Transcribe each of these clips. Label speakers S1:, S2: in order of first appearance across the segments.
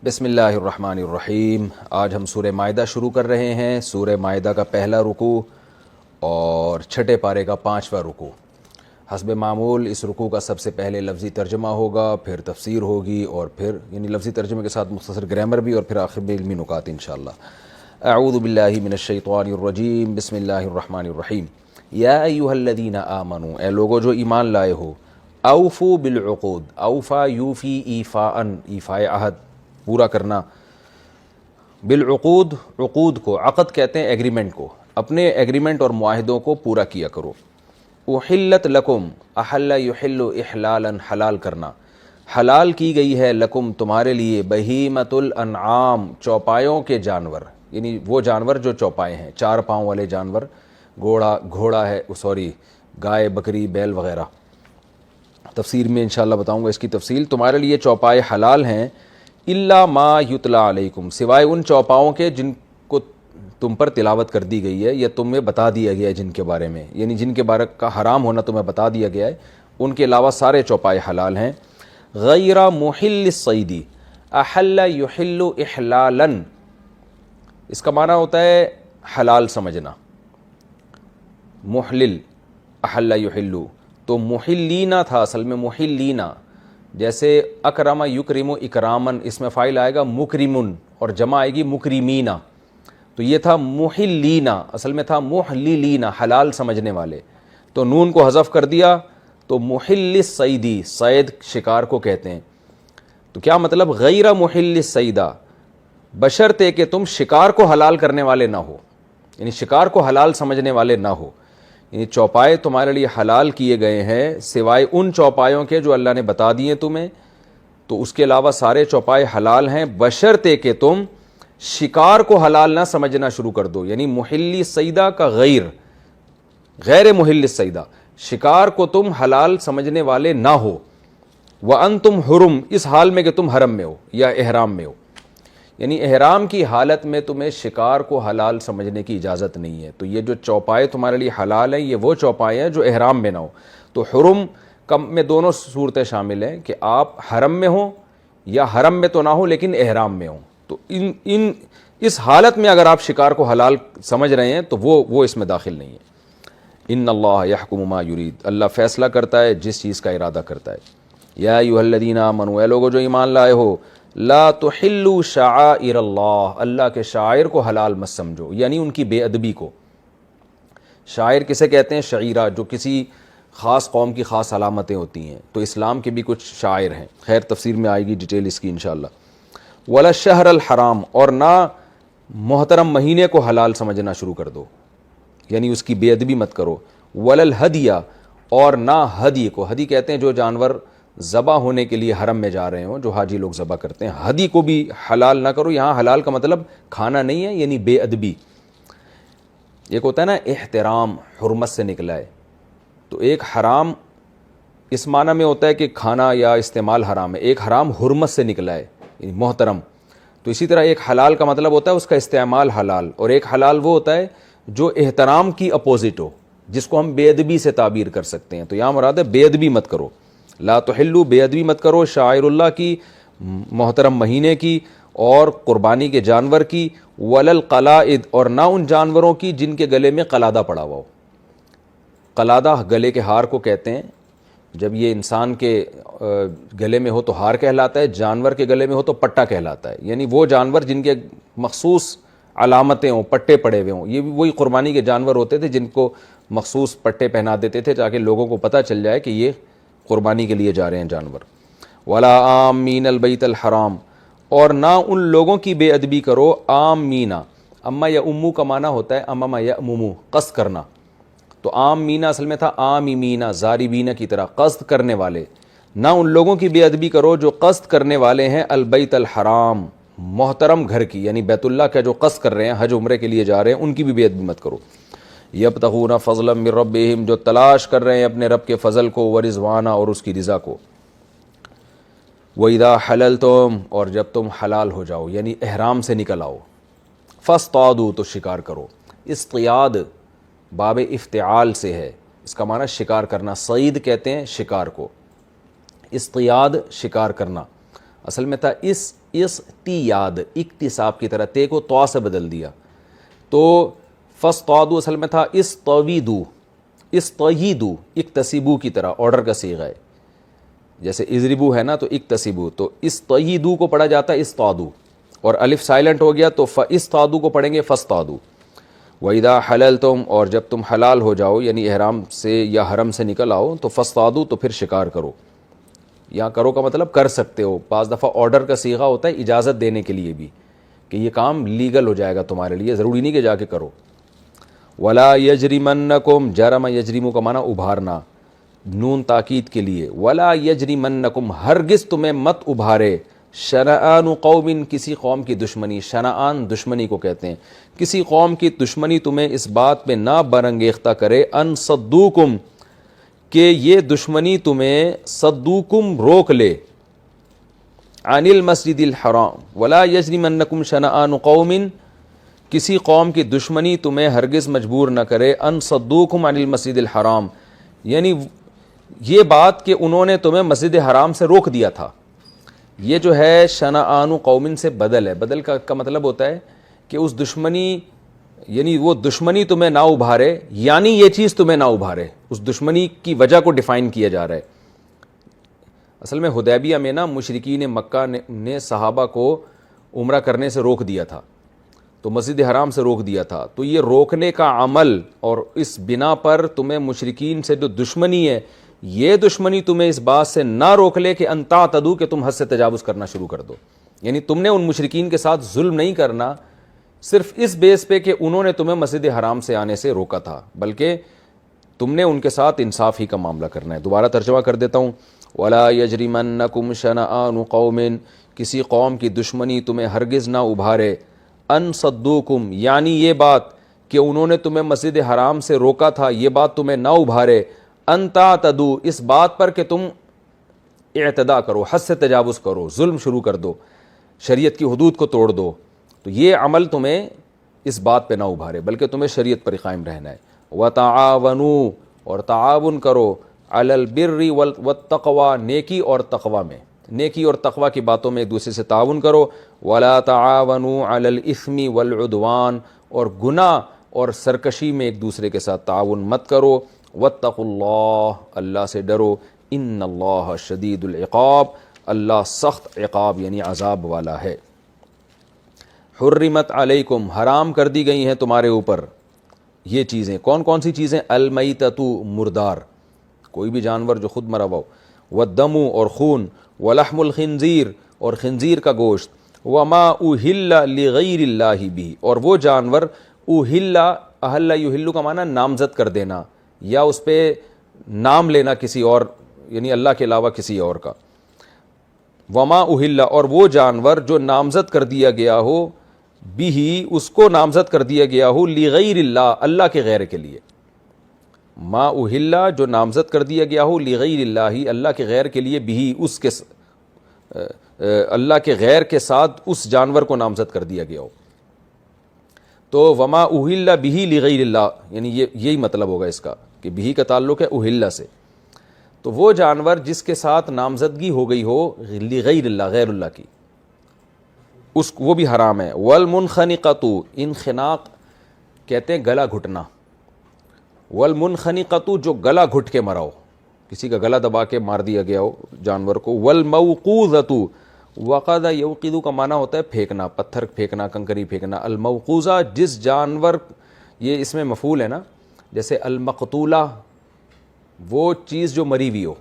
S1: بسم اللہ الرحمن الرحیم۔ آج ہم سورہ مائدہ شروع کر رہے ہیں۔ سورہ مائدہ کا پہلا رکوع اور چھٹے پارے کا 5واں رکوع۔ حسب معمول اس رکوع کا سب سے پہلے لفظی ترجمہ ہوگا، پھر تفسیر ہوگی، اور پھر یعنی لفظی ترجمے کے ساتھ مختصر گرامر بھی، اور پھر آخر میں علمی نکات انشاءاللہ۔ اعوذ باللہ من الشیطان الرجیم، بسم اللہ الرحمن الرحیم۔ یا ایھا الذین آمنوا، اے لوگو جو ایمان لائے ہو، اوفوا بالعقود، اوفا یوفی ایفاء، ایفاء عہد پورا کرنا، بالعقود عقود کو، عقد کہتے ہیں ایگریمنٹ کو، اپنے ایگریمنٹ اور معاہدوں کو پورا کیا کرو۔ احلت لکم، احل یحل احلالا، حلال کرنا، حلال کی گئی ہے لکم تمہارے لیے، بہیمۃ الانعام، چوپایوں کے جانور، یعنی وہ جانور جو چوپائے ہیں، 4 پاؤں والے جانور، گھوڑا ہے، گائے، بکری، بیل وغیرہ۔ تفسیر میں انشاءاللہ بتاؤں گا اس کی تفصیل۔ تمہارے لیے چوپائے حلال ہیں، الا ما یتلا علیکم، سوائے ان چوپاؤں کے جن کو تم پر تلاوت کر دی گئی ہے یا تمہیں بتا دیا گیا ہے جن کے بارے میں، یعنی جن کے بارے کا حرام ہونا تمہیں بتا دیا گیا ہے، ان کے علاوہ سارے چوپائے حلال ہیں۔ غیر محل الصید، احل یحل احلالا، اس کا معنی ہوتا ہے حلال سمجھنا، محلل، احل یحل، تو محلینا تھا اصل میں، محلینا، جیسے اکرم یکرم اکرامن، اس میں فاعل آئے گا مکرمن اور جمع آئے گی مکرمینا، تو یہ تھا محلینا، اصل میں تھا محللینا، حلال سمجھنے والے، تو نون کو حذف کر دیا تو محل الصیدی، صید شکار کو کہتے ہیں۔ تو کیا مطلب؟ غیر محل الصیدہ، بشرطے کہ تم شکار کو حلال کرنے والے نہ ہو، یعنی شکار کو حلال سمجھنے والے نہ ہو، یعنی چوپائے تمہارے لیے حلال کیے گئے ہیں سوائے ان چوپایوں کے جو اللہ نے بتا دیے تمہیں، تو اس کے علاوہ سارے چوپائے حلال ہیں، بشرطے کہ تم شکار کو حلال نہ سمجھنا شروع کر دو، یعنی محلی صیدہ کا غیر محل صیدہ، شکار کو تم حلال سمجھنے والے نہ ہو، وانتم حرم، اس حال میں کہ تم حرم میں ہو یا احرام میں ہو، یعنی احرام کی حالت میں تمہیں شکار کو حلال سمجھنے کی اجازت نہیں ہے۔ تو یہ جو چوپائے تمہارے لیے حلال ہیں، یہ وہ چوپائے ہیں جو احرام میں نہ ہو۔ تو حرم کم میں دونوں صورتیں شامل ہیں کہ آپ حرم میں ہوں یا حرم میں تو نہ ہو لیکن احرام میں ہوں، تو اس حالت میں اگر آپ شکار کو حلال سمجھ رہے ہیں تو وہ اس میں داخل نہیں ہے۔ ان اللہ یحکم ما یرید، اللہ فیصلہ کرتا ہے جس چیز کا ارادہ کرتا ہے۔ یا ایھا الذین آمنوا، اے لوگو جو ایمان لائے ہو، لا تحلوا شعائر اللہ، اللہ کے شاعر کو حلال مت سمجھو، یعنی ان کی بے ادبی کو۔ شاعر کسے کہتے ہیں؟ شعیرہ، جو کسی خاص قوم کی خاص علامتیں ہوتی ہیں، تو اسلام کے بھی کچھ شاعر ہیں، خیر تفسیر میں آئے گی ڈیٹیل اس کی انشاءاللہ۔ ولا الشہر الحرام، اور نہ محترم مہینے کو حلال سمجھنا شروع کر دو، یعنی اس کی بے ادبی مت کرو۔ ولا الہدی، اور نہ ہدی کو، ہدی کہتے ہیں جو جانور ذبح ہونے کے لیے حرم میں جا رہے ہوں، جو حاجی لوگ ذبح کرتے ہیں، ہدی کو بھی حلال نہ کرو۔ یہاں حلال کا مطلب کھانا نہیں ہے، یعنی بے ادبی۔ ایک ہوتا ہے نا احترام، حرمت سے نکلا ہے، تو ایک حرام اس معنی میں ہوتا ہے کہ کھانا یا استعمال حرام ہے، ایک حرام حرمت سے نکلا ہے، یعنی محترم۔ تو اسی طرح ایک حلال کا مطلب ہوتا ہے اس کا استعمال حلال، اور ایک حلال وہ ہوتا ہے جو احترام کی اپوزٹ ہو، جس کو ہم بے ادبی سے تعبیر کر سکتے ہیں۔ تو یہاں مراد ہے بے ادبی مت کرو، لا تحلوا، بے ادبی مت کرو، شاعر اللہ کی، محترم مہینے کی، اور قربانی کے جانور کی، ولا القلائد، اور نہ ان جانوروں کی جن کے گلے میں قلادہ پڑا ہوا ہو۔ قلادہ گلے کے ہار کو کہتے ہیں، جب یہ انسان کے گلے میں ہو تو ہار کہلاتا ہے، جانور کے گلے میں ہو تو پٹا کہلاتا ہے، یعنی وہ جانور جن کے مخصوص علامتیں ہوں، پٹے پڑے ہوئے ہوں، یہ بھی وہی قربانی کے جانور ہوتے تھے جن کو مخصوص پٹے پہنا دیتے تھے تاکہ لوگوں کو پتہ چل جائے کہ یہ قربانی کے لیے جا رہے ہیں جانور۔ ولا آمین البیت الحرام، اور نہ ان لوگوں کی بے ادبی کرو، آمینا، اما یا امو کا معنی ہوتا ہے امما یا اممو، قصد کرنا، تو عام مینا اصل میں تھا عام مینا، زاربینہ کی طرح، قصد کرنے والے۔ نہ ان لوگوں کی بے ادبی کرو جو قصد کرنے والے ہیں البیت الحرام، محترم گھر کی، یعنی بیت اللہ کا جو قصد کر رہے ہیں، حج عمرے کے لیے جا رہے ہیں، ان کی بھی بے ادبی مت کرو۔ یبتغون فضلا من ربہم، جو تلاش کر رہے ہیں اپنے رب کے فضل کو، ورضوانہ، اور اس کی رضا کو۔ وَإِذَا حَلَلْتُمْ، اور جب تم حلال ہو جاؤ، یعنی احرام سے نکل آؤ، فاصطادوا، تو شکار کرو۔ اصطیاد باب افتعال سے ہے، اس کا معنی شکار کرنا، صید کہتے ہیں شکار کو، اصطیاد شکار کرنا، اصل میں تھا اس اصطیاد، اکتساب کی طرح، تے کو طا سے بدل دیا. تو فاصطادوا اصل میں تھا استویدو، استعیدو، اکتسبو کی طرح آرڈر کا صیغہ ہے. جیسے اضربو ہے نا تو اکتسبو، تو استعیدو کو پڑھا جاتا ہے استادو، اور الف سائلنٹ ہو گیا تو فاصطادو کو پڑھیں گے فاصطادو. وَإِذَا حَلَلْتُمْ، اور جب تم حلال ہو جاؤ یعنی احرام سے یا حرم سے نکل آؤ تو فاصطادو، تو پھر شکار کرو. یہاں کرو کا مطلب کر سکتے ہو، بعض دفعہ آرڈر کا صیغہ ہوتا ہے اجازت دینے کے لیے بھی کہ یہ کام لیگل ہو جائے گا تمہارے لیے، ضروری نہیں کہ جا کے کرو. وَلَا يَجْرِمَنَّكُمْ، جَرَمَ يَجْرِمُ کا معنی ابھارنا، نون تاکید کے لیے. وَلَا يَجْرِمَنَّكُمْ، ہرگز تمہیں مت ابھارے، شنآن قوم، کسی قوم کی دشمنی، شنآن دشمنی کو کہتے ہیں، کسی قوم کی دشمنی تمہیں اس بات پہ نہ برانگیختہ کرے، ان صدوکم، کہ یہ دشمنی تمہیں صدوکم روک لے، عن المسجد الحرام. ولا یجرمنکم شنآن قوم، کسی قوم کی دشمنی تمہیں ہرگز مجبور نہ کرے، ان صدوکم عن المسجد الحرام، یعنی یہ بات کہ انہوں نے تمہیں مسجد حرام سے روک دیا تھا. یہ جو ہے شنآن قوم سے بدل ہے، بدل کا مطلب ہوتا ہے کہ اس دشمنی، یعنی وہ دشمنی تمہیں نہ ابھارے، یعنی یہ چیز تمہیں نہ ابھارے، اس دشمنی کی وجہ کو ڈیفائن کیا جا رہا ہے. اصل میں حدیبیہ میں نا مشرکین مکہ نے صحابہ کو عمرہ کرنے سے روک دیا تھا، تو مسجد حرام سے روک دیا تھا. تو یہ روکنے کا عمل، اور اس بنا پر تمہیں مشرکین سے جو دشمنی ہے، یہ دشمنی تمہیں اس بات سے نہ روک لے کہ ان تعتدوا، کہ تم حد سے تجاوز کرنا شروع کر دو. یعنی تم نے ان مشرکین کے ساتھ ظلم نہیں کرنا صرف اس بیس پہ کہ انہوں نے تمہیں مسجد حرام سے آنے سے روکا تھا، بلکہ تم نے ان کے ساتھ انصاف ہی کا معاملہ کرنا ہے. دوبارہ ترجمہ کر دیتا ہوں. وَلَا يَجْرِمَنَّكُمْ شَنَآنُ قَوْمٍ، کسی قوم کی دشمنی تمہیں ہرگز نہ ابھارے، ان صدوکم، یعنی یہ بات کہ انہوں نے تمہیں مسجد حرام سے روکا تھا، یہ بات تمہیں نہ ابھارے، ان تعتدوا، اس بات پر کہ تم اعتدا کرو، حد سے تجاوز کرو، ظلم شروع کر دو، شریعت کی حدود کو توڑ دو. تو یہ عمل تمہیں اس بات پہ نہ ابھارے، بلکہ تمہیں شریعت پر قائم رہنا ہے. وَتَعَاوَنُوا، اور تعاون کرو، عَلَى الْبِرِّ وَالتَّقْوَى، نیکی اور تقوی میں، نیکی اور تقوی کی باتوں میں ایک دوسرے سے تعاون کرو. وَلَا تَعَاوَنُوا عَلَى الْإِثْمِ وَالْعُدْوَانِ، اور گناہ اور سرکشی میں ایک دوسرے کے ساتھ تعاون مت کرو. وَاتَّقُوا اللَّهَ، اللہ سے ڈرو. إِنَّ اللَّهَ شَدِيدُ الْعِقَابِ، اللہ سخت عقاب یعنی عذاب والا ہے. حرمت علیکم، حرام کر دی گئی ہیں تمہارے اوپر یہ چیزیں. کون کون سی چیزیں؟ المیتۃ، مردار، کوئی بھی جانور جو خود مرا ہوا ہو، والدم، اور خون، ولحم الخنزیر، اور خنزیر کا گوشت، وما اہل لغیر اللہ بھی، اور وہ جانور اہل، اہل یہل کا معنی نامزد کر دینا یا اس پہ نام لینا کسی اور، یعنی اللہ کے علاوہ کسی اور کا. وما اہل، اور وہ جانور جو نامزد کر دیا گیا ہو، بھی، اس کو نامزد کر دیا گیا ہو، لغیر اللہ، اللہ کے غیر کے لیے. ما اہل، جو نامزد کر دیا گیا ہو، لغیر اللہ، اللہ کے غیر کے لیے، بھی، اس کے اللہ کے غیر کے ساتھ اس جانور کو نامزد کر دیا گیا ہو. تو وما اہل بھی لغیر اللہ، یعنی یہی مطلب ہوگا اس کا کہ بھی کا تعلق ہے اہل سے. تو وہ جانور جس کے ساتھ نامزدگی ہو گئی ہو لغیر اللہ، غیر اللہ کی، اس وہ بھی حرام ہے. والمنخنقۃ، انخناق کہتے ہیں گلا گھٹنا. والمنخنقۃ، جو گلا گھٹ کے مرا ہو، کسی کا گلا دبا کے مار دیا گیا ہو جانور کو. والموقوذۃ، وقذ یوقظ کا معنی ہوتا ہے پھینکنا، پتھر پھینکنا، کنکری پھینکنا. الموقوذہ، جس جانور، یہ اس میں مفعول ہے نا، جیسے المقتولہ، وہ چیز جو مری ہوئی ہو،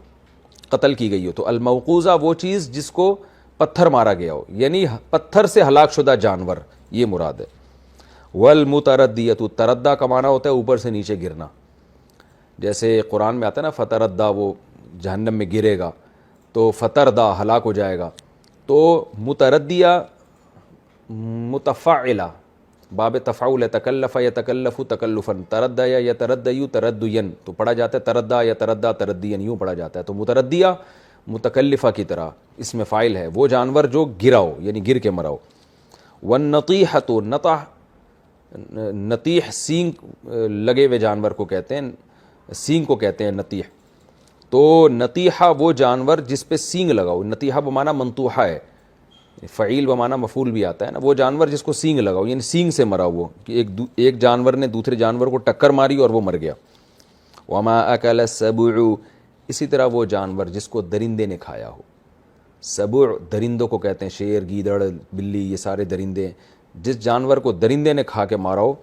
S1: قتل کی گئی ہو. تو الموقوذہ وہ چیز جس کو پتھر مارا گیا ہو، یعنی پتھر سے ہلاک شدہ جانور، یہ مراد ہے. والمتردیۃ، تردہ کا معنی ہوتا ہے اوپر سے نیچے گرنا، جیسے قرآن میں آتا ہے نا فتردہ، وہ جہنم میں گرے گا، تو فتردہ ہلاک ہو جائے گا. تو متردیہ متفعلہ، باب تفعول ہے، تکلف یتکلف تکلفاً، تردی یتردی تردین، تو پڑھا جاتا ہے تردہ یتردہ تردین، یوں پڑھا جاتا ہے. تو متردیہ متکلفہ کی طرح اس میں فاعل ہے، وہ جانور جو گرا ہو یعنی گر کے مرا ہو. والنطیحۃ، نطیح سینگ لگے ہوئے جانور کو کہتے ہیں، سینگ کو کہتے ہیں نطیح. تو نطیحہ وہ جانور جس پہ سینگ لگا ہو، نطیحہ بمعنی منطوحہ ہے، فعیل بمانا مفعول بھی آتا ہے نا، وہ جانور جس کو سینگ لگا ہو، یعنی سینگ سے مرا ہوا کہ ایک جانور نے دوسرے جانور کو ٹکر ماری اور وہ مر گیا. وما اکل السبع، اسی طرح وہ جانور جس کو درندے نے کھایا ہو. سبع درندوں کو کہتے ہیں، شیر، گیدڑ، بلی، یہ سارے درندے. جس جانور کو درندے نے کھا کے مارا ہو.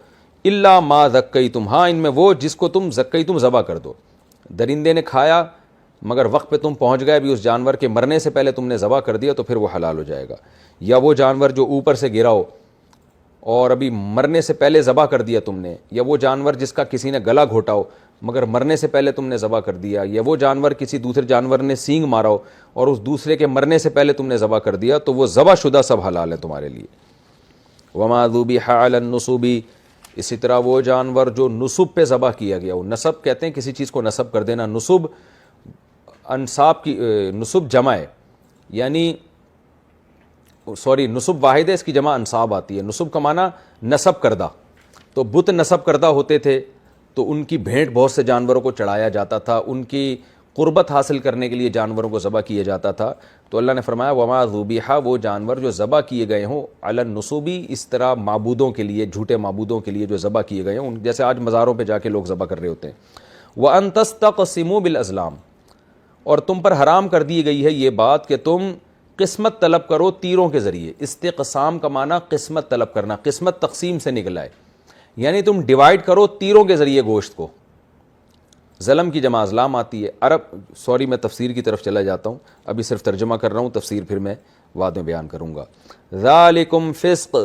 S1: الا ما ذکیتم، ہاں ان میں وہ جس کو تم ذکیتم ذبح کر دو. درندے نے کھایا مگر وقت پہ تم پہنچ گئے بھی، اس جانور کے مرنے سے پہلے تم نے ذبح کر دیا تو پھر وہ حلال ہو جائے گا. یا وہ جانور جو اوپر سے گرا ہو اور ابھی مرنے سے پہلے ذبح کر دیا تم نے، یا وہ جانور جس کا کسی نے گلا گھوٹا ہو مگر مرنے سے پہلے تم نے ذبح کر دیا، یا وہ جانور کسی دوسرے جانور نے سینگ مارا ہو اور اس دوسرے کے مرنے سے پہلے تم نے ذبح کر دیا، تو وہ ذبح شدہ سب حلال ہے تمہارے لیے. وما ذبح علی النصب، اسی طرح وہ جانور جو نصب پہ ذبح کیا گیا ہو. نصب کہتے ہیں کسی چیز کو نصب کر دینا. نصب انصاب کی نصب جمع ہے، یعنی نصب واحد ہے، اس کی جمع انصاب آتی ہے. نصب کا معنی نصب کردہ. تو بت نصب کردہ ہوتے تھے تو ان کی بھینٹ بہت سے جانوروں کو چڑھایا جاتا تھا، ان کی قربت حاصل کرنے کے لیے جانوروں کو ذبح کیا جاتا تھا. تو اللہ نے فرمایا وما ذبح، وہ جانور جو ذبح کیے گئے ہوں علی النصب، اس طرح معبودوں کے لیے، جھوٹے معبودوں کے لیے جو ذبح کیے گئے ہوں، جیسے آج مزاروں پہ جا کے لوگ ذبح کر رہے ہوتے ہیں. وَأَن تَسْتَقْسِمُوا بِالْأَزْلَامِ، اور تم پر حرام کر دی گئی ہے یہ بات کہ تم قسمت طلب کرو تیروں کے ذریعے. استقسام کا معنی قسمت طلب کرنا، قسمت تقسیم سے نکلا ہے، یعنی تم ڈیوائیڈ کرو تیروں کے ذریعے گوشت کو. ظلم کی جمع ازلام آتی ہے. میں تفسیر کی طرف چلا جاتا ہوں، ابھی صرف ترجمہ کر رہا ہوں، تفسیر پھر میں بعد میں بیان کروں گا. ذالکم فسق،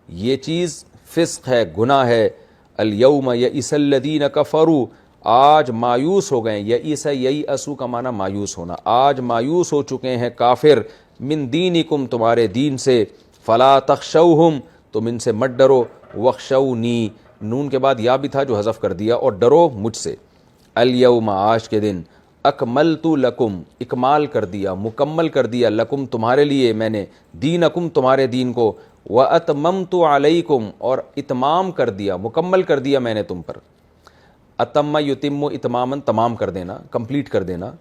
S1: یہ چیز فسق ہے، گناہ ہے. الیوم یئس الذین کفروا، آج مایوس ہو گئے. یئس یئسوا کا معنی مایوس ہونا. آج مایوس ہو چکے ہیں کافر، من دینکم تمہارے دین سے. فلا تخشوہم، تم ان سے مت ڈرو. وخشونی، نون کے بعد یا بھی تھا جو حذف کر دیا، اور ڈرو مجھ سے. الیوم، آج کے دن، اکملت لکم، اکمال کر دیا، مکمل کر دیا، لکم تمہارے لیے میں نے، دینکم تمہارے دین کو. واتممت علیکم، اور اتمام کر دیا، مکمل کر دیا میں نے تم پر. اتم یتم اتمامن، تمام کر دینا، کمپلیٹ کر دینا.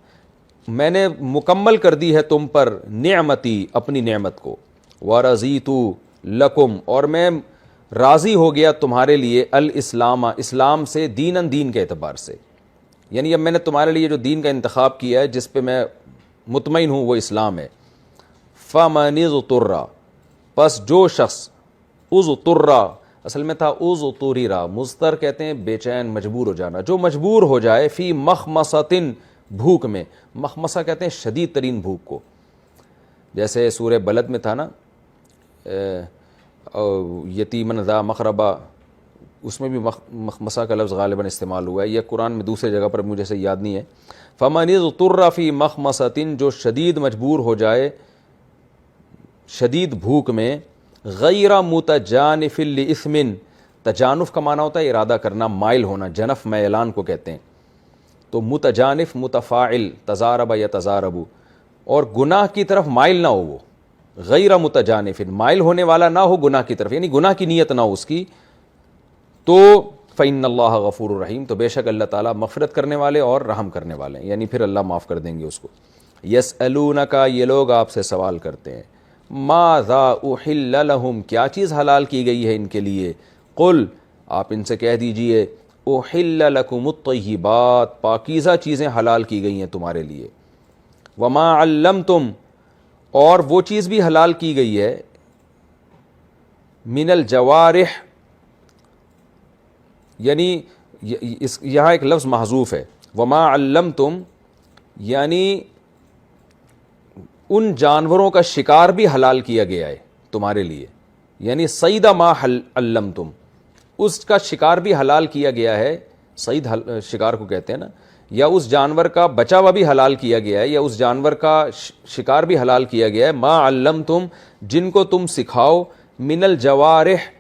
S1: میں نے مکمل کر دی ہے تم پر نعمتی، اپنی نعمت کو. ورضیت لکم، اور میں راضی ہو گیا تمہارے لیے، الاسلام، اسلام سے، دینن، دین کے اعتبار سے. یعنی اب میں نے تمہارے لیے جو دین کا انتخاب کیا ہے، جس پہ میں مطمئن ہوں، وہ اسلام ہے. فمن اضطر، پس جو شخص، اضطر اصل میں تھا اضطرر، مضطر کہتے ہیں بے چین، مجبور ہو جانا. جو مجبور ہو جائے، فی مخمصۃ، بھوک میں. مخمصہ کہتے ہیں شدید ترین بھوک کو. جیسے سورہ بلد میں تھا نا، یتیمن ذا مقربہ، اس میں بھی مخمصہ کا لفظ غالباً استعمال ہوا ہے، یہ قرآن میں دوسرے جگہ پر مجھے سے یاد نہیں ہے. فمن اضطر فی مخمصۃ، جو شدید مجبور ہو جائے شدید بھوک میں، غیر متجانف لإثم، تجانف کا معنی ہوتا ہے ارادہ کرنا، مائل ہونا، جنف میلان کو کہتے ہیں. تو متجانف متفاعل، تزارب یا تزاربو، اور گناہ کی طرف مائل نہ ہو. وہ غیر متجانف، مائل ہونے والا نہ ہو گناہ کی طرف، یعنی گناہ کی نیت نہ ہو اس کی. تو فإن اللہ غفور الرحیم، تو بے شک اللہ تعالیٰ مغفرت کرنے والے اور رحم کرنے والے ہیں، یعنی پھر اللہ معاف کر دیں گے اس کو. یسألونک، یہ لوگ آپ سے سوال کرتے ہیں، ماذا احل لہم، کیا چیز حلال کی گئی ہے ان کے لیے. قل، آپ ان سے کہہ دیجئے، احل لکم الطیبات، پاکیزہ چیزیں حلال کی گئی ہیں تمہارے لیے. وما علمتم، اور وہ چیز بھی حلال کی گئی ہے، من الجوارح، یعنی یہاں ایک لفظ محذوف ہے. وما علمتم یعنی ان جانوروں کا شکار بھی حلال کیا گیا ہے تمہارے لیے، یعنی صید ما علمتم، اس کا شکار بھی حلال کیا گیا ہے. صید شکار کو کہتے ہیں نا. یا اس جانور کا بچا ہوا بھی حلال کیا گیا ہے، یا اس جانور کا شکار بھی حلال کیا گیا ہے. ما علمتم، جن کو تم سکھاؤ، من الجوارح،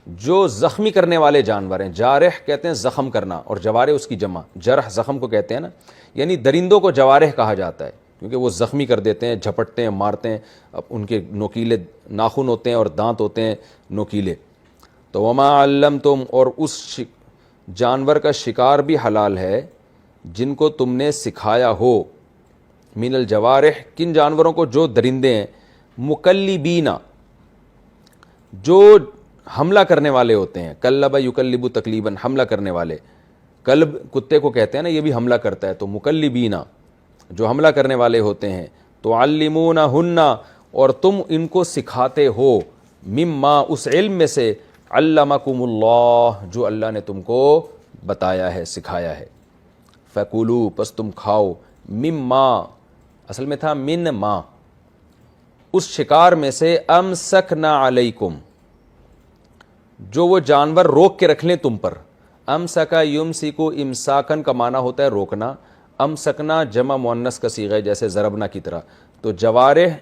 S1: جو زخمی کرنے والے جانور ہیں. جارح کہتے ہیں زخم کرنا، اور جوارح اس کی جمع، جرح زخم کو کہتے ہیں نا. یعنی درندوں کو جوارح کہا جاتا ہے کیونکہ وہ زخمی کر دیتے ہیں، جھپٹتے ہیں، مارتے ہیں. اب ان کے نوکیلے ناخن ہوتے ہیں اور دانت ہوتے ہیں نوکیلے. تو وما علمتم، اور اس جانور کا شکار بھی حلال ہے جن کو تم نے سکھایا ہو. من الجوارح، کن جانوروں کو؟ جو درندے ہیں. مکلبینا، جو حملہ کرنے والے ہوتے ہیں، کلب یکلب تکلیباً، حملہ کرنے والے، کلب کتے کو کہتے ہیں نا، یہ بھی حملہ کرتا ہے، تو مکلبینا جو حملہ کرنے والے ہوتے ہیں، تعلمونہن اور تم ان کو سکھاتے ہو، مما اس علم میں سے، علمکم اللہ جو اللہ نے تم کو بتایا ہے، سکھایا ہے، فکلوا پس تم کھاؤ، مما اصل میں تھا من ما، اس شکار میں سے، امسکنا علیکم جو وہ جانور روک کے رکھ لیں تم پر، امسکا یمسکو امساکن کا معنی ہوتا ہے روکنا، امسکنا جمع مؤنث کا صیغہ ہے جیسے ضربنا کی طرح، تو جوارح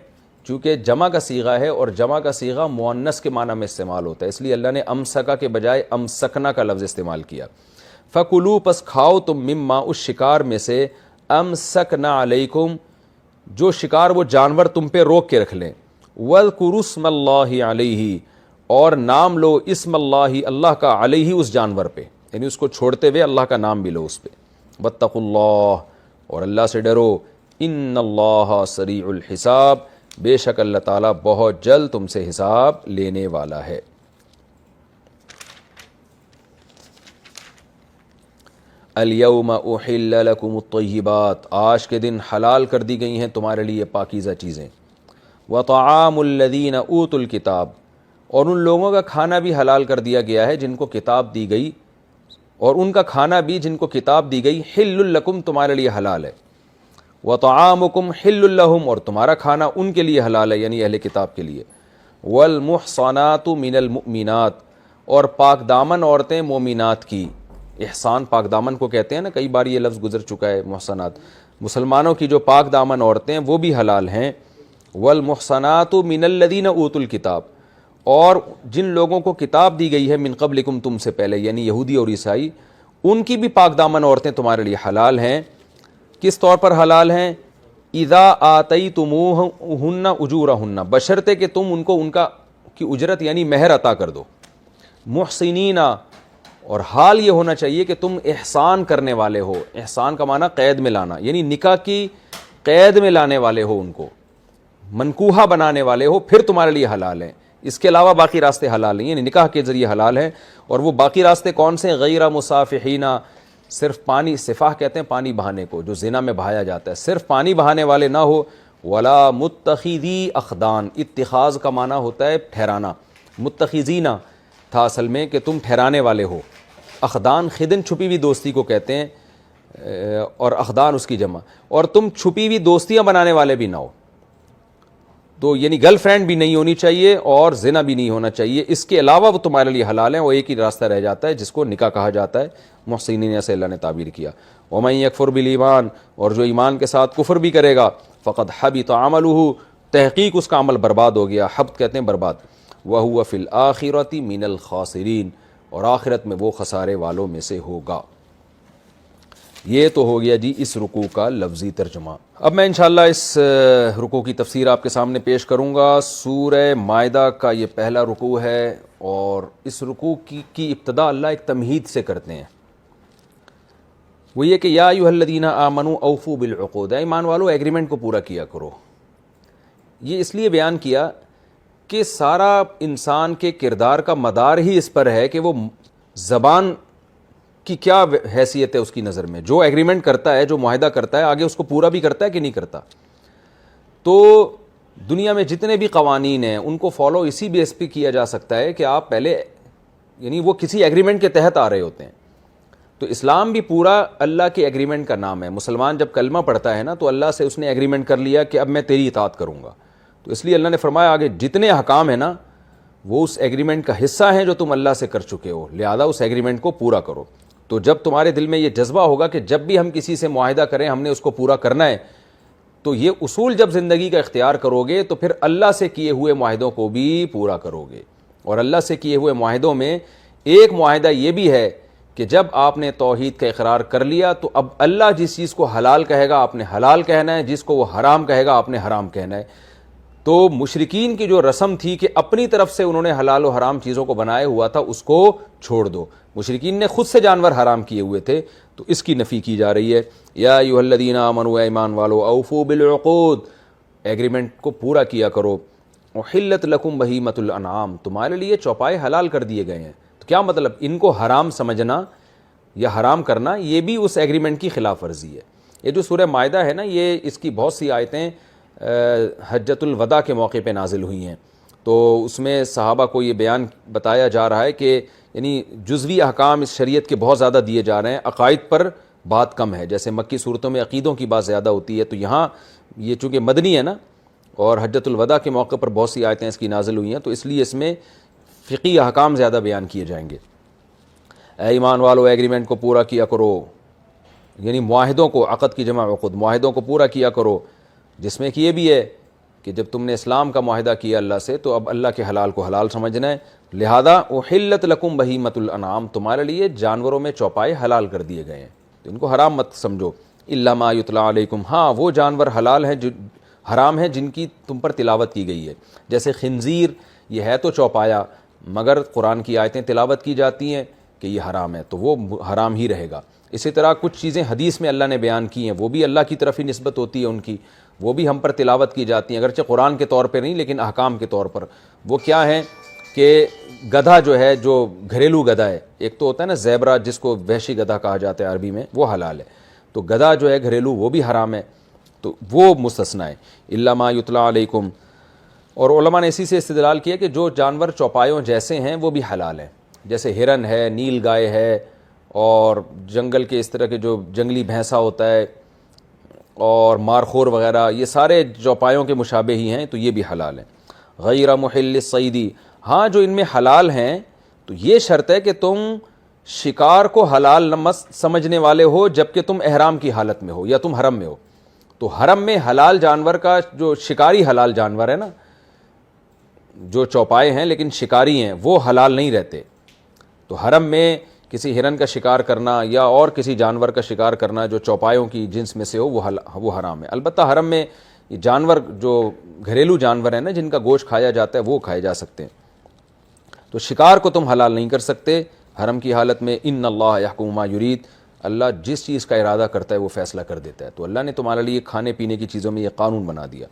S1: چونکہ جمع کا صیغہ ہے اور جمع کا صیغہ مؤنث کے معنی میں استعمال ہوتا ہے، اس لیے اللہ نے امسکا کے بجائے امسکنا کا لفظ استعمال کیا، فکلوا پس کھاؤ تم، مما اس شکار میں سے، امسکنا علیکم جو شکار وہ جانور تم پہ روک کے رکھ لیں، وَاذْكُرُوا اسْمَ اللَّهِ عَلَيْهِ اور نام لو اسم اللہ اللہ کا، علیہ اس جانور پہ، یعنی اس کو چھوڑتے ہوئے اللہ کا نام بھی لو اس پہ، واتقوا اللہ اور اللہ سے ڈرو، ان اللہ سریع الحساب بے شک اللہ تعالیٰ بہت جلد تم سے حساب لینے والا ہے۔ الیوم احل لکم الطیبات آج کے دن حلال کر دی گئی ہیں تمہارے لیے پاکیزہ چیزیں، وطعام الذین اوتوا الکتاب اور ان لوگوں کا کھانا بھی حلال کر دیا گیا ہے جن کو کتاب دی گئی، اور ان کا کھانا بھی جن کو کتاب دی گئی، حل لکم تمہارے لیے حلال ہے، وطعامکم حل لہم اور تمہارا کھانا ان کے لیے حلال ہے یعنی اہل کتاب کے لیے، والمحصنات من المؤمنات اور پاک دامن عورتیں مومنات کی، احسان پاک دامن کو کہتے ہیں نا، کئی بار یہ لفظ گزر چکا ہے، محصنات مسلمانوں کی جو پاک دامن عورتیں ہیں وہ بھی حلال ہیں، والمحصنات من الذین اوتوا الکتاب اور جن لوگوں کو کتاب دی گئی ہے، من قبلکم تم سے پہلے یعنی یہودی اور عیسائی، ان کی بھی پاک دامن عورتیں تمہارے لیے حلال ہیں، کس طور پر حلال ہیں، اذا آتیتموہن اجورہن بشرطے کہ تم ان کو ان کی اجرت یعنی مہر عطا کر دو، محسنین اور حال یہ ہونا چاہیے کہ تم احسان کرنے والے ہو، احسان کا معنی قید میں لانا یعنی نکاح کی قید میں لانے والے ہو، ان کو منکوحہ بنانے والے ہو، پھر تمہارے لیے حلال ہیں، اس کے علاوہ باقی راستے حلال نہیں، یعنی نکاح کے ذریعے حلال ہیں، اور وہ باقی راستے کون سے، غیر مصافحین صرف پانی، صفاح کہتے ہیں پانی بہانے کو جو زنا میں بہایا جاتا ہے، صرف پانی بہانے والے نہ ہو، ولا متخذی اخدان اتخاذ کا معنی ہوتا ہے ٹھہرانا، متخذین تھا اصل میں کہ تم ٹھہرانے والے ہو، اخدان خدن چھپی ہوئی دوستی کو کہتے ہیں، اور اخدان اس کی جمع، اور تم چھپی ہوئی دوستیاں بنانے والے بھی نہ ہو، تو یعنی گرل فرینڈ بھی نہیں ہونی چاہیے اور زنا بھی نہیں ہونا چاہیے، اس کے علاوہ وہ تمہارے لیے حلال ہیں، وہ ایک ہی راستہ رہ جاتا ہے جس کو نکاح کہا جاتا ہے، محسنین سے اللہ نے تعبیر کیا، ومن یکفر بالایمان اور جو ایمان کے ساتھ کفر بھی کرے گا، فقد حبط عملہ تحقیق اس کا عمل برباد ہو گیا، حبط کہتے ہیں برباد، وہو فی الآخرۃ من الخاسرین اور آخرت میں وہ خسارے والوں میں سے ہوگا۔ یہ تو ہو گیا جی اس رکوع کا لفظی ترجمہ۔ اب میں انشاءاللہ اس رکوع کی تفسیر آپ کے سامنے پیش کروں گا۔ سورہ مائدہ کا یہ پہلا رکوع ہے، اور اس رکوع کی ابتدا اللہ ایک تمہید سے کرتے ہیں، وہ یہ کہ یا ایھا الذین آمنوا اوفوا بالعقود، اے ایمان والو ایگریمنٹ کو پورا کیا کرو۔ یہ اس لیے بیان کیا کہ سارا انسان کے کردار کا مدار ہی اس پر ہے کہ وہ زبان کی کیا حیثیت ہے اس کی نظر میں، جو ایگریمنٹ کرتا ہے، جو معاہدہ کرتا ہے، آگے اس کو پورا بھی کرتا ہے کہ نہیں کرتا۔ تو دنیا میں جتنے بھی قوانین ہیں ان کو فالو اسی بیس پہ کیا جا سکتا ہے کہ آپ پہلے یعنی وہ کسی ایگریمنٹ کے تحت آ رہے ہوتے ہیں۔ تو اسلام بھی پورا اللہ کے ایگریمنٹ کا نام ہے۔ مسلمان جب کلمہ پڑھتا ہے نا تو اللہ سے اس نے ایگریمنٹ کر لیا کہ اب میں تیری اطاعت کروں گا، تو اس لیے اللہ نے فرمایا آگے جتنے احکام ہیں نا وہ اس ایگریمنٹ کا حصہ ہیں جو تم اللہ سے کر چکے ہو، لہذا اس ایگریمنٹ کو پورا کرو۔ تو جب تمہارے دل میں یہ جذبہ ہوگا کہ جب بھی ہم کسی سے معاہدہ کریں ہم نے اس کو پورا کرنا ہے، تو یہ اصول جب زندگی کا اختیار کرو گے تو پھر اللہ سے کیے ہوئے معاہدوں کو بھی پورا کرو گے۔ اور اللہ سے کیے ہوئے معاہدوں میں ایک معاہدہ یہ بھی ہے کہ جب آپ نے توحید کا اقرار کر لیا تو اب اللہ جس چیز کو حلال کہے گا آپ نے حلال کہنا ہے، جس کو وہ حرام کہے گا آپ نے حرام کہنا ہے۔ تو مشرکین کی جو رسم تھی کہ اپنی طرف سے انہوں نے حلال و حرام چیزوں کو بنایا ہوا تھا اس کو چھوڑ دو، مشرکین نے خود سے جانور حرام کیے ہوئے تھے، تو اس کی نفی کی جا رہی ہے۔ یا ایھا الذین آمنوا، ایمان والو، اوفوا بالعقود، ایگریمنٹ کو پورا کیا کرو، احلت لکم بہیمۃ الانعام، تمہارے لیے چوپائے حلال کر دیے گئے ہیں. تو کیا مطلب؟ ان کو حرام سمجھنا یا حرام کرنا یہ بھی اس ایگریمنٹ کی خلاف ورزی ہے. یہ جو سورہ مائدہ ہے نا، یہ اس کی بہت سی آیتیں حجۃ الوداع کے موقع پہ نازل ہوئی ہیں. تو اس میں صحابہ کو یہ بیان بتایا جا رہا ہے کہ یعنی جزوی احکام اس شریعت کے بہت زیادہ دیے جا رہے ہیں، عقائد پر بات کم ہے. جیسے مکی صورتوں میں عقیدوں کی بات زیادہ ہوتی ہے، تو یہاں یہ چونکہ مدنی ہے نا، اور حجۃ الوداع کے موقع پر بہت سی آیتیں اس کی نازل ہوئی ہیں، تو اس لیے اس میں فقہی احکام زیادہ بیان کیے جائیں گے. اے ایمان والو ایگریمنٹ کو پورا کیا کرو، یعنی معاہدوں کو، عقد کی جمع عقد، معاہدوں کو پورا کیا کرو، جس میں کہ یہ بھی ہے کہ جب تم نے اسلام کا معاہدہ کیا اللہ سے تو اب اللہ کے حلال کو حلال سمجھنا ہے. لہذا احلت لکم بہیمۃ الانعام، تمہارے لیے جانوروں میں چوپائے حلال کر دیے گئے ہیں، تو ان کو حرام مت سمجھو. الا ما یتلی علیکم، ہاں وہ جانور حلال ہیں جو حرام ہیں جن کی تم پر تلاوت کی گئی ہے. جیسے خنزیر، یہ ہے تو چوپایا مگر قرآن کی آیتیں تلاوت کی جاتی ہیں کہ یہ حرام ہے تو وہ حرام ہی رہے گا. اسی طرح کچھ چیزیں حدیث میں اللہ نے بیان کی ہیں، وہ بھی اللہ کی طرف ہی نسبت ہوتی ہے ان کی، وہ بھی ہم پر تلاوت کی جاتی ہیں، اگرچہ قرآن کے طور پہ نہیں لیکن احکام کے طور پر. وہ کیا ہیں کہ گدھا جو ہے، جو گھریلو گدھا ہے، ایک تو ہوتا ہے نا زیبرا جس کو وحشی گدھا کہا جاتا ہے عربی میں، وہ حلال ہے. تو گدھا جو ہے گھریلو وہ بھی حرام ہے، تو وہ مستثنی ہے. الا ما یتلی علیکم. اور علماء نے اسی سے استدلال کیا کہ جو جانور چوپایوں جیسے ہیں وہ بھی حلال ہیں، جیسے ہرن ہے، نیل گائے ہے، اور جنگل کے اس طرح کے جو جنگلی بھینسا ہوتا ہے اور مارخور وغیرہ، یہ سارے چوپایوں کے مشابہ ہی ہیں، تو یہ بھی حلال ہیں. غیر محل الصید، ہاں جو ان میں حلال ہیں تو یہ شرط ہے کہ تم شکار کو حلال نہ سمجھنے والے ہو جبکہ تم احرام کی حالت میں ہو یا تم حرم میں ہو. تو حرم میں حلال جانور کا جو شکاری حلال جانور ہے نا، جو چوپائے ہیں لیکن شکاری ہیں، وہ حلال نہیں رہتے. تو حرم میں کسی ہرن کا شکار کرنا یا اور کسی جانور کا شکار کرنا جو چوپایوں کی جنس میں سے ہو وہ حرام ہے. البتہ حرم میں یہ جانور جو گھریلو جانور ہیں نا جن کا گوشت کھایا جاتا ہے وہ کھائے جا سکتے ہیں. تو شکار کو تم حلال نہیں کر سکتے حرم کی حالت میں. ان اللہ یحکم ما یرید، اللہ جس چیز کا ارادہ کرتا ہے وہ فیصلہ کر دیتا ہے. تو اللہ نے تمہارے لیے کھانے پینے کی چیزوں میں یہ قانون بنا دیا.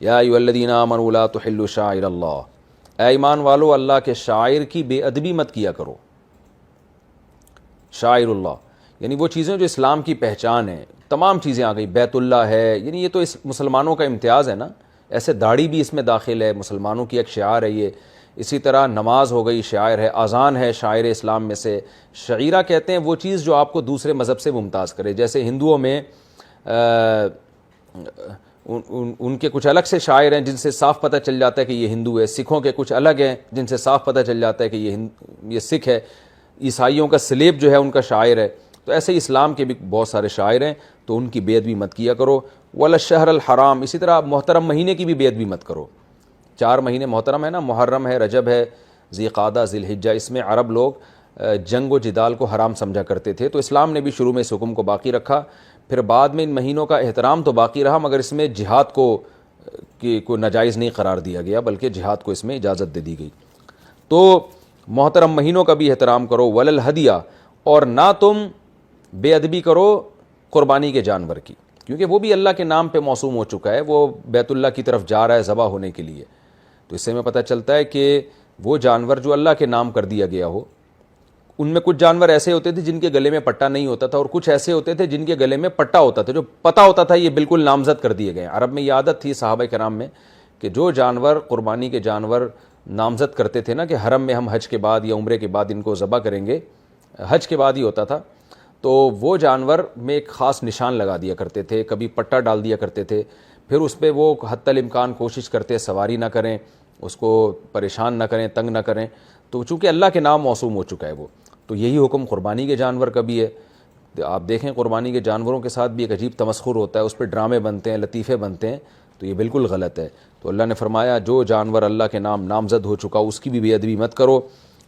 S1: یا ایھا الذین آمنوا لا تحلوا شعائر اللہ، اے ایمان والو اللہ کے شاعر کی بے ادبی مت کیا کرو. شاعر اللہ یعنی وہ چیزیں جو اسلام کی پہچان ہیں، تمام چیزیں آ گئی. بیت اللہ ہے، یعنی یہ تو اس مسلمانوں کا امتیاز ہے نا، ایسے داڑھی بھی اس میں داخل ہے، مسلمانوں کی ایک شعار ہے یہ. اسی طرح نماز ہو گئی، شعائر ہے. اذان ہے، شاعر اسلام میں سے. شعیرہ کہتے ہیں وہ چیز جو آپ کو دوسرے مذہب سے ممتاز کرے. جیسے ہندوؤں میں ان کے کچھ الگ سے شاعر ہیں جن سے صاف پتہ چل جاتا ہے کہ یہ ہندو ہے. سکھوں کے کچھ الگ ہیں جن سے صاف پتہ چل جاتا ہے کہ یہ سکھ ہے. عیسائیوں کا سلیب جو ہے ان کا شاعر ہے. تو ایسے ہی اسلام کے بھی بہت سارے شاعر ہیں، تو ان کی بے ادبی مت کیا کرو. ولا الشہر الحرام، اسی طرح محترم مہینے کی بھی بے ادبی مت کرو. 4 مہینے محترم ہے نا، محرم ہے، رجب ہے، ذی قعدہ، ذی الحجہ. اس میں عرب لوگ جنگ و جدال کو حرام سمجھا کرتے تھے، تو اسلام نے بھی شروع میں اس حکم کو باقی رکھا. پھر بعد میں ان مہینوں کا احترام تو باقی رہا، مگر اس میں جہاد کو ناجائز نہیں قرار دیا گیا، بلکہ جہاد کو اس میں اجازت دے دی گئی. تو محترم مہینوں کا بھی احترام کرو. ولل ہدیہ، اور نہ تم بے ادبی کرو قربانی کے جانور کی، کیونکہ وہ بھی اللہ کے نام پہ موسوم ہو چکا ہے، وہ بیت اللہ کی طرف جا رہا ہے ذبح ہونے کے لیے. تو اس سے ہمیں پتہ چلتا ہے کہ وہ جانور جو اللہ کے نام کر دیا گیا ہو، ان میں کچھ جانور ایسے ہوتے تھے جن کے گلے میں پٹا نہیں ہوتا تھا، اور کچھ ایسے ہوتے تھے جن کے گلے میں پٹا ہوتا تھا، جو پتہ ہوتا تھا یہ بالکل نامزد کر دیے گئے. عرب میں یہ عادت تھی صحابہ کرام میں کہ جو جانور قربانی کے جانور نامزد کرتے تھے نا کہ حرم میں ہم حج کے بعد یا عمرے کے بعد ان کو ذبح کریں گے، حج کے بعد ہی ہوتا تھا، تو وہ جانور میں ایک خاص نشان لگا دیا کرتے تھے، کبھی پٹا ڈال دیا کرتے تھے. پھر اس پہ وہ حتی الامکان کوشش کرتے سواری نہ کریں، اس کو پریشان نہ کریں، تنگ نہ کریں. تو چونکہ اللہ کے نام موسوم ہو چکا ہے وہ، تو یہی حکم قربانی کے جانور کا بھی ہے. آپ دیکھیں قربانی کے جانوروں کے ساتھ بھی ایک عجیب تمسخر ہوتا ہے، اس پہ ڈرامے بنتے ہیں، لطیفے بنتے ہیں، تو یہ بالکل غلط ہے. تو اللہ نے فرمایا جو جانور اللہ کے نام نامزد ہو چکا اس کی بھی بے ادبی مت کرو.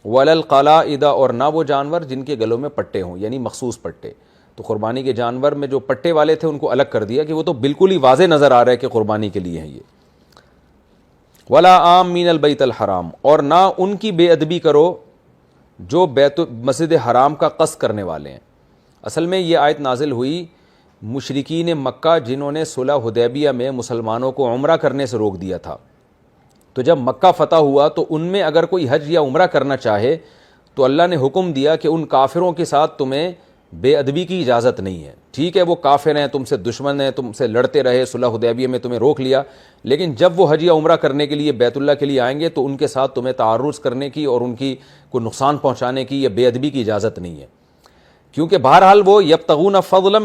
S1: وَلَلْ قَلَائِدَ، اور نہ وہ جانور جن کے گلوں میں پٹے ہوں، یعنی مخصوص پٹے. تو قربانی کے جانور میں جو پٹے والے تھے ان کو الگ کر دیا کہ وہ تو بالکل ہی واضح نظر آ رہا ہے کہ قربانی کے لیے ہیں یہ. وَلَا آمِّنَ الْبَيْتَ الْحَرَامِ، اور نہ ان کی بے ادبی کرو جو مسجد حرام کا قصد کرنے والے ہیں. اصل میں یہ آیت نازل ہوئی مشرکین مکہ جنہوں نے صلح حدیبیہ میں مسلمانوں کو عمرہ کرنے سے روک دیا تھا. تو جب مکہ فتح ہوا تو ان میں اگر کوئی حج یا عمرہ کرنا چاہے تو اللہ نے حکم دیا کہ ان کافروں کے ساتھ تمہیں بے ادبی کی اجازت نہیں ہے. ٹھیک ہے وہ کافر ہیں, تم سے دشمن ہیں, تم سے لڑتے رہے, صلح حدیبیہ میں تمہیں روک لیا, لیکن جب وہ حج یا عمرہ کرنے کے لیے بیت اللہ کے لیے آئیں گے تو ان کے ساتھ تمہیں تعرض کرنے کی اور ان کی کوئی نقصان پہنچانے کی یا بے ادبی کی اجازت نہیں ہے, کیونکہ بہرحال وہ یبتغون فضلا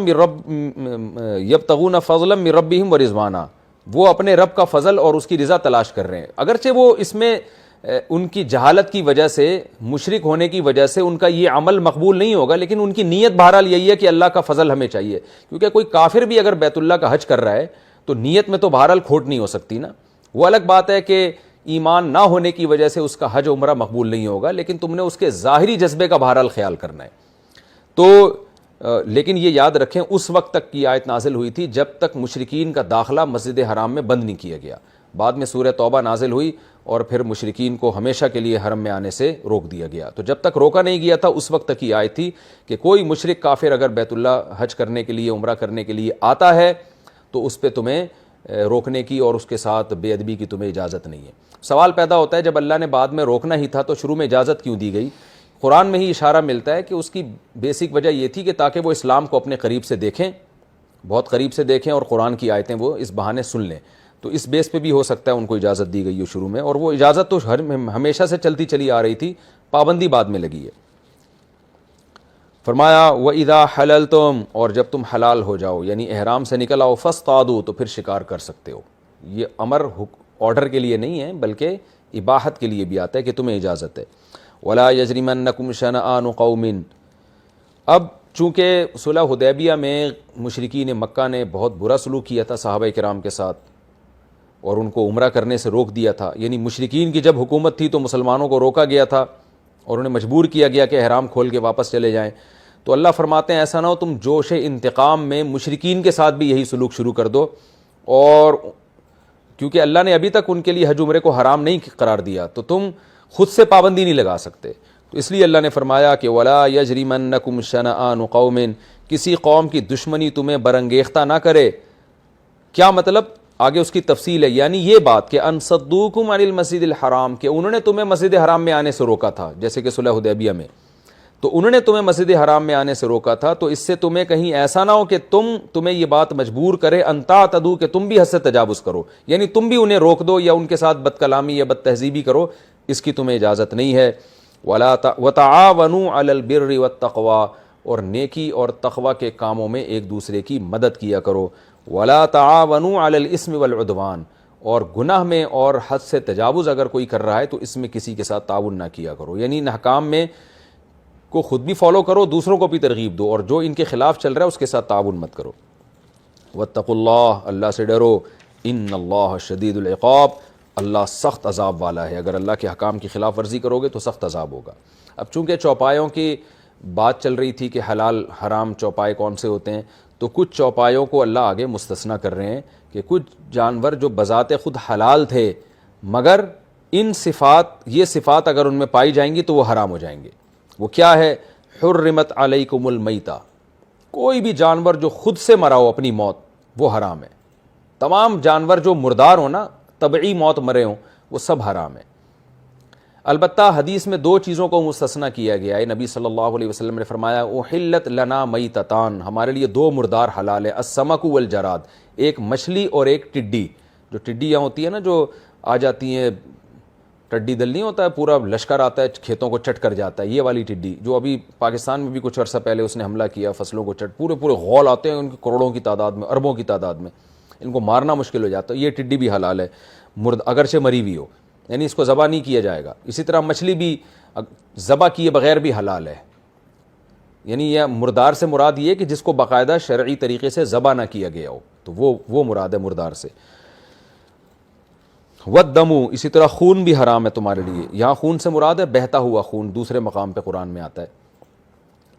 S1: من ربہم ورضوانا, وہ اپنے رب کا فضل اور اس کی رضا تلاش کر رہے ہیں. اگرچہ وہ اس میں ان کی جہالت کی وجہ سے, مشرک ہونے کی وجہ سے ان کا یہ عمل مقبول نہیں ہوگا, لیکن ان کی نیت بہرحال یہی ہے کہ اللہ کا فضل ہمیں چاہیے, کیونکہ کوئی کافر بھی اگر بیت اللہ کا حج کر رہا ہے تو نیت میں تو بہرحال کھوٹ نہیں ہو سکتی نا. وہ الگ بات ہے کہ ایمان نہ ہونے کی وجہ سے اس کا حج عمرہ مقبول نہیں ہوگا, لیکن تم نے اس کے ظاہری جذبے کا بہرحال خیال کرنا ہے. تو لیکن یہ یاد رکھیں اس وقت تک کی آیت نازل ہوئی تھی جب تک مشرکین کا داخلہ مسجد حرام میں بند نہیں کیا گیا. بعد میں سورہ توبہ نازل ہوئی اور پھر مشرکین کو ہمیشہ کے لیے حرم میں آنے سے روک دیا گیا. تو جب تک روکا نہیں گیا تھا اس وقت تک کی آیت تھی کہ کوئی مشرک کافر اگر بیت اللہ حج کرنے کے لیے, عمرہ کرنے کے لیے آتا ہے تو اس پہ تمہیں روکنے کی اور اس کے ساتھ بے ادبی کی تمہیں اجازت نہیں ہے. سوال پیدا ہوتا ہے جب اللہ نے بعد میں روکنا ہی تھا تو شروع میں اجازت کیوں دی گئی؟ قرآن میں ہی اشارہ ملتا ہے کہ اس کی بیسک وجہ یہ تھی کہ تاکہ وہ اسلام کو اپنے قریب سے دیکھیں, بہت قریب سے دیکھیں اور قرآن کی آیتیں وہ اس بہانے سن لیں. تو اس بیس پہ بھی ہو سکتا ہے ان کو اجازت دی گئی ہو شروع میں, اور وہ اجازت تو ہمیشہ سے چلتی چلی آ رہی تھی, پابندی بعد میں لگی ہے. فرمایا وَإِذَا حَلَلْتُمْ, اور جب تم حلال ہو جاؤ یعنی احرام سے نکل آؤ, فاصطادوا, تو پھر شکار کر سکتے ہو. یہ امر آرڈر کے لیے نہیں ہے بلکہ اباحت کے لیے بھی آتا ہے کہ تمہیں اجازت ہے. وَلَا يَجْرِمَنَّكُمْ شَنَآنُ قَوْمٍ, اب چونکہ صلح حدیبیہ میں مشرکین مکہ نے بہت برا سلوک کیا تھا صحابہ کرام کے ساتھ اور ان کو عمرہ کرنے سے روک دیا تھا, یعنی مشرکین کی جب حکومت تھی تو مسلمانوں کو روکا گیا تھا اور انہیں مجبور کیا گیا کہ احرام کھول کے واپس چلے جائیں. تو اللہ فرماتے ہیں ایسا نہ ہو تم جوش انتقام میں مشرکین کے ساتھ بھی یہی سلوک شروع کر دو, اور کیونکہ اللہ نے ابھی تک ان کے لیے حج عمرے کو حرام نہیں قرار دیا تو تم خود سے پابندی نہیں لگا سکتے. تو اس لیے اللہ نے فرمایا کہ وَلَا يَجْرِمَنَّكُمْ شَنَآنُ قَوْمٍ, کسی قوم کی دشمنی تمہیں برانگیختہ نہ کرے. کیا مطلب؟ آگے اس کی تفصیل ہے, یعنی یہ بات کہ ان صدوکم عن المسجد الحرام, کہ انہوں نے تمہیں مسجد حرام میں آنے سے روکا تھا, جیسے کہ صلح حدیبیہ میں تو انہوں نے تمہیں مسجد حرام میں آنے سے روکا تھا, تو اس سے تمہیں کہیں ایسا نہ ہو کہ تمہیں یہ بات مجبور کرے ان تعتدوا, کہ تم بھی حد سے تجاوز کرو, یعنی تم بھی انہیں روک دو یا ان کے ساتھ بد کلامی یا بد تہذیبی کرو, اس کی تمہیں اجازت نہیں ہے. وَتَعَاوَنُوا عَلَى الْبِرِّ وَالتَّقْوَى, اور نیکی اور تقوی کے کاموں میں ایک دوسرے کی مدد کیا کرو. وَلَا تَعَاوَنُوا عَلَى الْإِثْمِ وَالْعُدْوَانِ, اور گناہ میں اور حد سے تجاوز اگر کوئی کر رہا ہے تو اس میں کسی کے ساتھ تعاون نہ کیا کرو, یعنی ان احکام میں کو خود بھی فالو کرو, دوسروں کو بھی ترغیب دو, اور جو ان کے خلاف چل رہا ہے اس کے ساتھ تعاون مت کرو. وَاتَّقُوا اللَّهَ, اللہ سے ڈرو, إِنَّ اللَّهَ شَدِيدُ الْعِقَابِ, اللہ سخت عذاب والا ہے. اگر اللہ کے حکام کی خلاف ورزی کرو گے تو سخت عذاب ہوگا. اب چونکہ چوپایوں کی بات چل رہی تھی کہ حلال حرام چوپائے کون سے ہوتے ہیں, تو کچھ چوپایوں کو اللہ آگے مستثنیٰ کر رہے ہیں کہ کچھ جانور جو بذات خود حلال تھے مگر ان صفات, یہ صفات اگر ان میں پائی جائیں گی تو وہ حرام ہو جائیں گے. وہ کیا ہے؟ حرمت علیکم المیتہ, کوئی بھی جانور جو خود سے مرا ہو اپنی موت وہ حرام ہے. تمام جانور جو مردار ہو نا, طبعی موت مرے ہوں, وہ سب حرام ہے. البتہ حدیث میں دو چیزوں کو مستثنیٰ کیا گیا ہے. نبی صلی اللہ علیہ وسلم نے فرمایا احلت لنا میتتان, ہمارے لیے دو مردار حلال ہیں, السمک والجراد, ایک مچھلی اور ایک ٹڈی. جو ٹڈیاں ہوتی ہیں نا جو آ جاتی ہیں, ٹڈی دل نہیں ہوتا ہے, پورا لشکر آتا ہے کھیتوں کو چٹ کر جاتا ہے, یہ والی ٹڈی جو ابھی پاکستان میں بھی کچھ عرصہ پہلے اس نے حملہ کیا, فصلوں کو چٹ, پورے غول آتے ہیں ان کی کروڑوں کی تعداد میں, اربوں کی تعداد میں, ان کو مارنا مشکل ہو جاتا ہے. یہ ٹڈی بھی حلال ہے, اگرچہ مری ہوئی ہو, یعنی اس کو ذبح نہیں کیا جائے گا. اسی طرح مچھلی بھی ذبح کیے بغیر بھی حلال ہے, یعنی یہ مردار سے مراد یہ کہ جس کو باقاعدہ شرعی طریقے سے ذبح نہ کیا گیا ہو, تو وہ مراد ہے مردار سے. والدم, اسی طرح خون بھی حرام ہے تمہارے لیے. یہاں خون سے مراد ہے بہتا ہوا خون, دوسرے مقام پہ قرآن میں آتا ہے.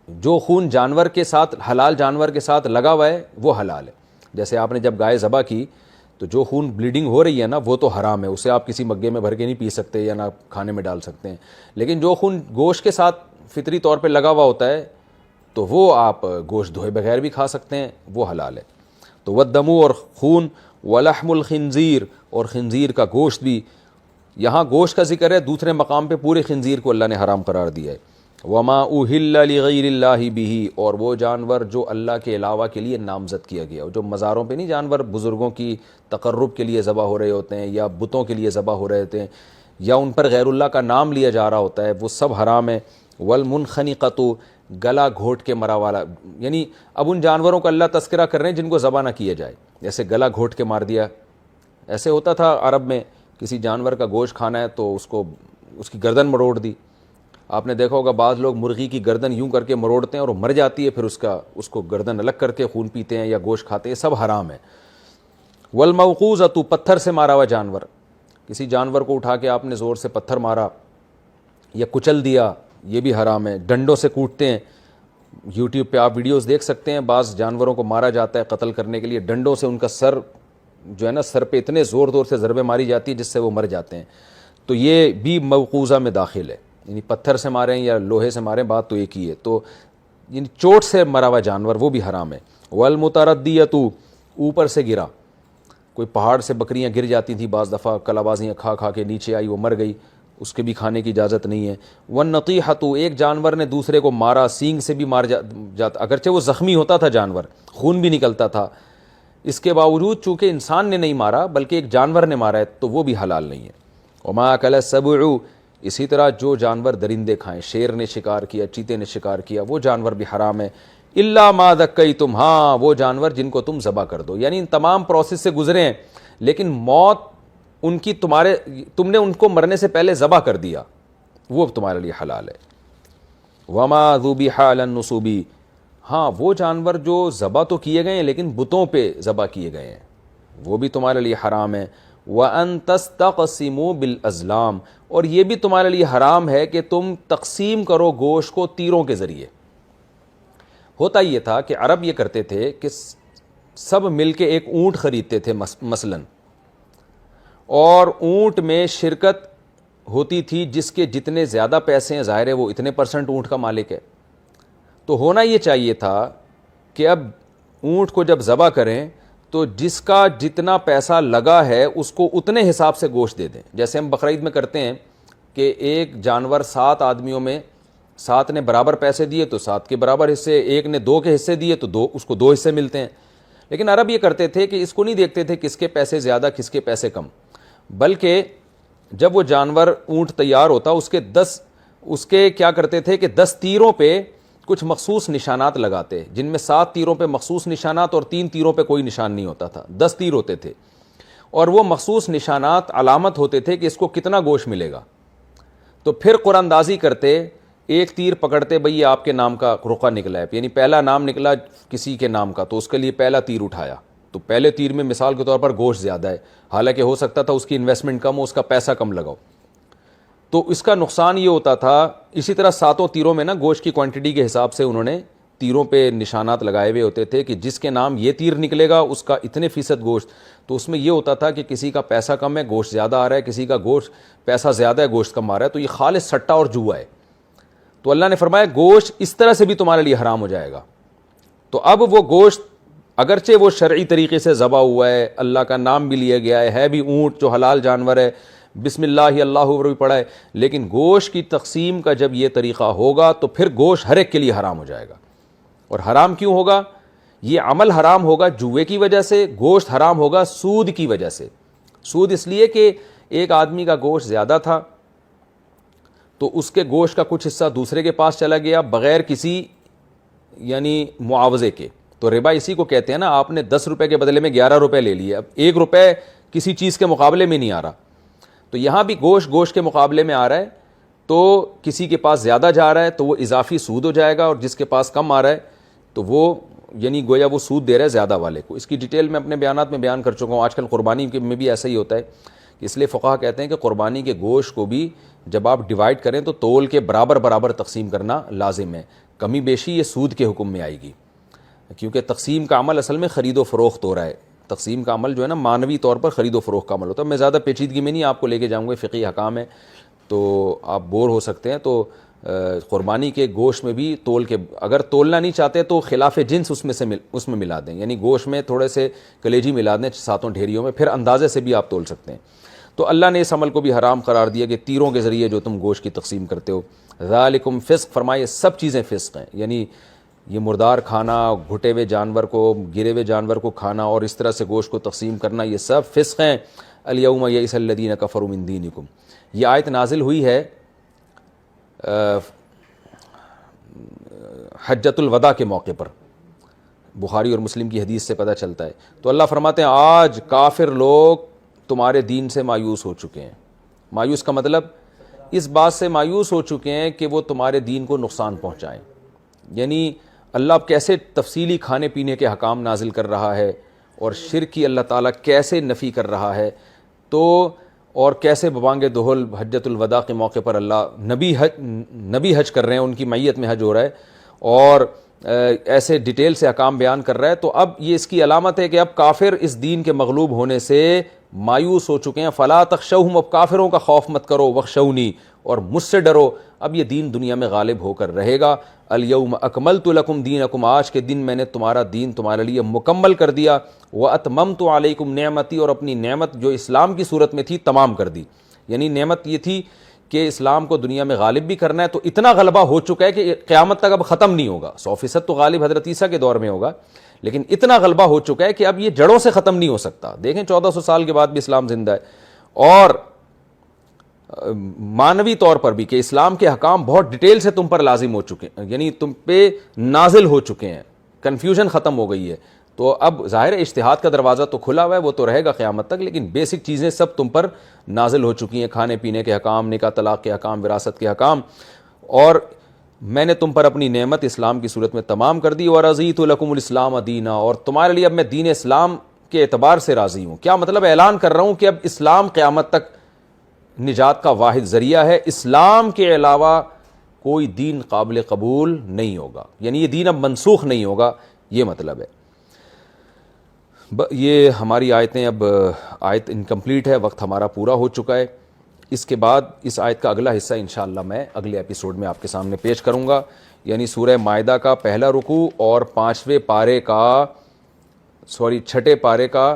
S1: جو خون جانور کے ساتھ, حلال جانور کے ساتھ لگا ہوا ہے وہ حلال ہے. جیسے آپ نے جب گائے ذبح کی تو جو خون بلیڈنگ ہو رہی ہے نا وہ تو حرام ہے, اسے آپ کسی مگے میں بھر کے نہیں پی سکتے یا نہ کھانے میں ڈال سکتے ہیں. لیکن جو خون گوشت کے ساتھ فطری طور پہ لگا ہوا ہوتا ہے تو وہ آپ گوشت دھوئے بغیر بھی کھا سکتے ہیں, وہ حلال ہے. تو والدم, اور خون, ولحم الخنزیر, اور خنزیر کا گوشت بھی, یہاں گوشت کا ذکر ہے، دوسرے مقام پہ پورے خنزیر کو اللہ نے حرام قرار دیا ہے. وما اہل لغیر اللہ بہ، اور وہ جانور جو اللہ کے علاوہ کے لیے نامزد کیا گیا، جو مزاروں پہ نہیں جانور بزرگوں کی تقرب کے لیے ذبح ہو رہے ہوتے ہیں یا بتوں کے لیے ذبح ہو رہے ہوتے ہیں یا ان پر غیر اللہ کا نام لیا جا رہا ہوتا ہے، وہ سب حرام ہے. والمنخنقۃ، گلا گھوٹ کے مرا والا، یعنی اب ان جانوروں کا اللہ تذکرہ کر رہے ہیں جن کو ذبح نہ کیا جائے، جیسے گلا گھوٹ کے مار دیا. ایسے ہوتا تھا عرب میں، کسی جانور کا گوشت کھانا ہے تو اس کی گردن مروڑ دی. آپ نے دیکھا ہوگا بعض لوگ مرغی کی گردن یوں کر کے مروڑتے ہیں اور وہ مر جاتی ہے، پھر اس کو گردن الگ کر کے خون پیتے ہیں یا گوشت کھاتے ہیں، سب حرام ہے. والموقوذۃ، پتھر سے مارا ہوا جانور، کسی جانور کو اٹھا کے آپ نے زور سے پتھر مارا یا کچل دیا، یہ بھی حرام ہے. ڈنڈوں سے کوٹتے ہیں، یوٹیوب پہ آپ ویڈیوز دیکھ سکتے ہیں، بعض جانوروں کو مارا جاتا ہے قتل کرنے کے لیے، ڈنڈوں سے ان کا سر جو ہے نا، سر پہ اتنے زور سے ضربیں ماری جاتی ہے جس سے وہ مر جاتے ہیں. تو یہ بھی موقوذہ میں داخل ہے، یعنی پتھر سے ماریں یا لوہے سے ماریں، بات تو ایک ہی ہے. تو یعنی چوٹ سے مرا ہوا جانور وہ بھی حرام ہے. والمتردیۃ، اوپر سے گرا، کوئی پہاڑ سے بکریاں گر جاتی تھیں بعض دفعہ، کلابازیاں کھا کے نیچے آئی، وہ مر گئی، اس کے بھی کھانے کی اجازت نہیں ہے. والنطیحۃ، ایک جانور نے دوسرے کو مارا، سینگ سے بھی مار جاتا، اگرچہ وہ زخمی ہوتا تھا جانور، خون بھی نکلتا تھا، اس کے باوجود چونکہ انسان نے نہیں مارا بلکہ ایک جانور نے مارا ہے تو وہ بھی حلال نہیں ہے. وما اکل السبع، اسی طرح جو جانور درندے کھائیں، شیر نے شکار کیا، چیتے نے شکار کیا، وہ جانور بھی حرام ہے. الا ما ذکیتم، ہاں وہ جانور جن کو تم ذبح کر دو، یعنی ان تمام پروسیس سے گزرے ہیں لیکن موت ان کی تم نے ان کو مرنے سے پہلے ذبح کر دیا، وہ تمہارے لیے حلال ہے. وما ذبح علی النصب، ہاں وہ جانور جو ذبح تو کیے گئے ہیں لیکن بتوں پہ ذبح کیے گئے ہیں، وہ بھی تمہارے لیے حرام ہے. وَأَن تَسْتَقْسِمُوا بِالْأَزْلَامِ، اور یہ بھی تمہارے لیے حرام ہے کہ تم تقسیم کرو گوشت کو تیروں کے ذریعے. ہوتا یہ تھا کہ عرب یہ کرتے تھے کہ سب مل کے ایک اونٹ خریدتے تھے مثلا، اور اونٹ میں شرکت ہوتی تھی جس کے جتنے زیادہ پیسے ہیں ظاہر ہے وہ اتنے % اونٹ کا مالک ہے. تو ہونا یہ چاہیے تھا کہ اب اونٹ کو جب ذبح کریں تو جس کا جتنا پیسہ لگا ہے اس کو اتنے حساب سے گوشت دے دیں. جیسے ہم بقرعید میں کرتے ہیں کہ ایک جانور 7 آدمیوں میں 7 نے برابر پیسے دیے تو 7 کے برابر حصے، ایک نے 2 کے حصے دیے تو اس کو 2 حصے ملتے ہیں. لیکن عرب یہ کرتے تھے کہ اس کو نہیں دیکھتے تھے کس کے پیسے زیادہ کس کے پیسے کم، بلکہ جب وہ جانور اونٹ تیار ہوتا اس کے کیا کرتے تھے کہ 10 تیروں پہ کچھ مخصوص نشانات لگاتے، جن میں 7 تیروں پہ مخصوص نشانات اور 3 تیروں پہ کوئی نشان نہیں ہوتا تھا. 10 تیر ہوتے تھے اور وہ مخصوص نشانات علامت ہوتے تھے کہ اس کو کتنا گوشت ملے گا. تو پھر قرآن اندازی کرتے، ایک تیر پکڑتے، بھئی یہ آپ کے نام کا رقعہ نکلا ہے، یعنی پہلا نام نکلا کسی کے نام کا تو اس کے لیے پہلا تیر اٹھایا، تو پہلے تیر میں مثال کے طور پر گوشت زیادہ ہے، حالانکہ ہو سکتا تھا اس کی انویسٹمنٹ کم ہو، اس کا پیسہ کم لگاؤ، تو اس کا نقصان یہ ہوتا تھا. اسی طرح 7 تیروں میں نا گوشت کی کوانٹٹی کے حساب سے انہوں نے تیروں پہ نشانات لگائے ہوئے ہوتے تھے کہ جس کے نام یہ تیر نکلے گا اس کا اتنے فیصد گوشت. تو اس میں یہ ہوتا تھا کہ کسی کا پیسہ کم ہے گوشت زیادہ آ رہا ہے، کسی کا گوشت پیسہ زیادہ ہے گوشت کم آ رہا ہے، تو یہ خالص سٹا اور جوا ہے. تو اللہ نے فرمایا گوشت اس طرح سے بھی تمہارے لیے حرام ہو جائے گا. تو اب وہ گوشت اگرچہ وہ شرعی طریقے سے ذبح ہوا ہے، اللہ کا نام بھی لیا گیا ہے بھی اونٹ جو حلال جانور ہے، بسم اللہ اللہ اکبر بھی پڑھا ہے، لیکن گوشت کی تقسیم کا جب یہ طریقہ ہوگا تو پھر گوشت ہر ایک کے لیے حرام ہو جائے گا. اور حرام کیوں ہوگا؟ یہ عمل حرام ہوگا جوے کی وجہ سے، گوشت حرام ہوگا سود کی وجہ سے. سود اس لیے کہ ایک آدمی کا گوشت زیادہ تھا تو اس کے گوشت کا کچھ حصہ دوسرے کے پاس چلا گیا بغیر کسی یعنی معاوضے کے. تو ربا اسی کو کہتے ہیں نا، آپ نے 10 روپے کے بدلے میں 11 روپے لے لیے، اب 1 روپے کسی چیز کے مقابلے میں نہیں آ رہا. تو یہاں بھی گوشت کے مقابلے میں آ رہا ہے تو کسی کے پاس زیادہ جا رہا ہے تو وہ اضافی سود ہو جائے گا، اور جس کے پاس کم آ رہا ہے تو وہ یعنی گویا وہ سود دے رہا ہے زیادہ والے کو. اس کی ڈیٹیل میں اپنے بیانات میں بیان کر چکا ہوں. آج کل قربانی میں بھی ایسا ہی ہوتا ہے، اس لیے فقہا کہتے ہیں کہ قربانی کے گوشت کو بھی جب آپ ڈیوائڈ کریں تو تول کے برابر تقسیم کرنا لازم ہے. کمی بیشی یہ سود کے حکم میں آئے گی، کیونکہ تقسیم کا عمل اصل میں خرید و فروخت ہو رہا ہے. تقسیم کا عمل جو ہے نا مانوی طور پر خرید و فروخت کا عمل ہوتا ہے. میں زیادہ پیچیدگی میں نہیں آپ کو لے کے جاؤں گا، فقہی حکام ہے تو آپ بور ہو سکتے ہیں. تو قربانی کے گوشت میں بھی تول کے، اگر تولنا نہیں چاہتے تو خلاف جنس اس میں ملا دیں، یعنی گوشت میں تھوڑے سے کلیجی ملا دیں 7 ڈھیریوں میں، پھر اندازے سے بھی آپ تول سکتے ہیں. تو اللہ نے اس عمل کو بھی حرام قرار دیا کہ تیروں کے ذریعے جو تم گوشت کی تقسیم کرتے ہو. ذالکم فسق، فرمائے سب چیزیں فسق ہیں، یعنی یہ مردار کھانا، گھٹے ہوئے جانور کو، گرے ہوئے جانور کو کھانا اور اس طرح سے گوشت کو تقسیم کرنا، یہ سب فسق ہیں. الیوم یئس الذین کفروا من دینکم. یہ آیت نازل ہوئی ہے حجۃ الوداع کے موقع پر، بخاری اور مسلم کی حدیث سے پتہ چلتا ہے. تو اللہ فرماتے ہیں آج کافر لوگ تمہارے دین سے مایوس ہو چکے ہیں. مایوس کا مطلب اس بات سے مایوس ہو چکے ہیں کہ وہ تمہارے دین کو نقصان پہنچائیں. یعنی اللہ اب کیسے تفصیلی کھانے پینے کے حکام نازل کر رہا ہے اور شرک کی اللہ تعالیٰ کیسے نفی کر رہا ہے، تو اور کیسے ببانگ دہل حجۃ الوداع کے موقع پر اللہ نبی حج کر رہے ہیں، ان کی میت میں حج ہو رہا ہے اور ایسے ڈیٹیل سے احکام بیان کر رہا ہے. تو اب یہ اس کی علامت ہے کہ اب کافر اس دین کے مغلوب ہونے سے مایوس ہو چکے ہیں. فلا تخشوہم، اب کافروں کا خوف مت کرو، وخشونی، اور مجھ سے ڈرو. اب یہ دین دنیا میں غالب ہو کر رہے گا. الیوم اکملت لکم دینکم، آج کے دن میں نے تمہارا دین تمہارے لیے مکمل کر دیا. واتممت علیکم نعمتی، اور اپنی نعمت جو اسلام کی صورت میں تھی تمام کر دی. یعنی نعمت یہ تھی کہ اسلام کو دنیا میں غالب بھی کرنا ہے، تو اتنا غلبہ ہو چکا ہے کہ قیامت تک اب ختم نہیں ہوگا. 100% تو غالب حضرت عیسیٰ کے دور میں ہوگا، لیکن اتنا غلبہ ہو چکا ہے کہ اب یہ جڑوں سے ختم نہیں ہو سکتا. دیکھیں 1400 سال کے بعد بھی اسلام زندہ ہے، اور معنوی طور پر بھی کہ اسلام کے حکام بہت ڈیٹیل سے تم پر لازم ہو چکے ہیں، یعنی تم پہ نازل ہو چکے ہیں، کنفیوژن ختم ہو گئی ہے. تو اب ظاہر ہے اجتہاد کا دروازہ تو کھلا ہوا ہے، وہ تو رہے گا قیامت تک، لیکن بیسک چیزیں سب تم پر نازل ہو چکی ہیں، کھانے پینے کے حکام، نکاح طلاق کے حکام، وراثت کے حکام، اور میں نے تم پر اپنی نعمت اسلام کی صورت میں تمام کر دی. وَرَضِيتُ لَكُمُ الْإِسْلَامَ دِينًا، اور تمہارے لیے اب میں دین اسلام کے اعتبار سے راضی ہوں. کیا مطلب؟ اعلان کر رہا ہوں کہ اب اسلام قیامت تک نجات کا واحد ذریعہ ہے، اسلام کے علاوہ کوئی دین قابل قبول نہیں ہوگا. یعنی یہ دین اب منسوخ نہیں ہوگا، یہ مطلب ہے. یہ ہماری آیتیں، اب آیت انکمپلیٹ ہے، وقت ہمارا پورا ہو چکا ہے. اس کے بعد اس آیت کا اگلا حصہ انشاءاللہ میں اگلے ایپیسوڈ میں آپ کے سامنے پیش کروں گا، یعنی سورہ مائدہ کا پہلا رکوع اور چھٹے پارے کا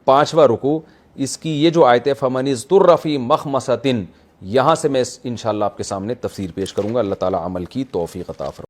S1: 5واں رکوع. اس کی یہ جو آیت ہے فَمَنِ اضْطُرَّ فِي مَخْمَصَةٍ، یہاں سے میں انشاءاللہ آپ کے سامنے تفسیر پیش کروں گا. اللہ تعالیٰ عمل کی توفیق عطا فرمائے.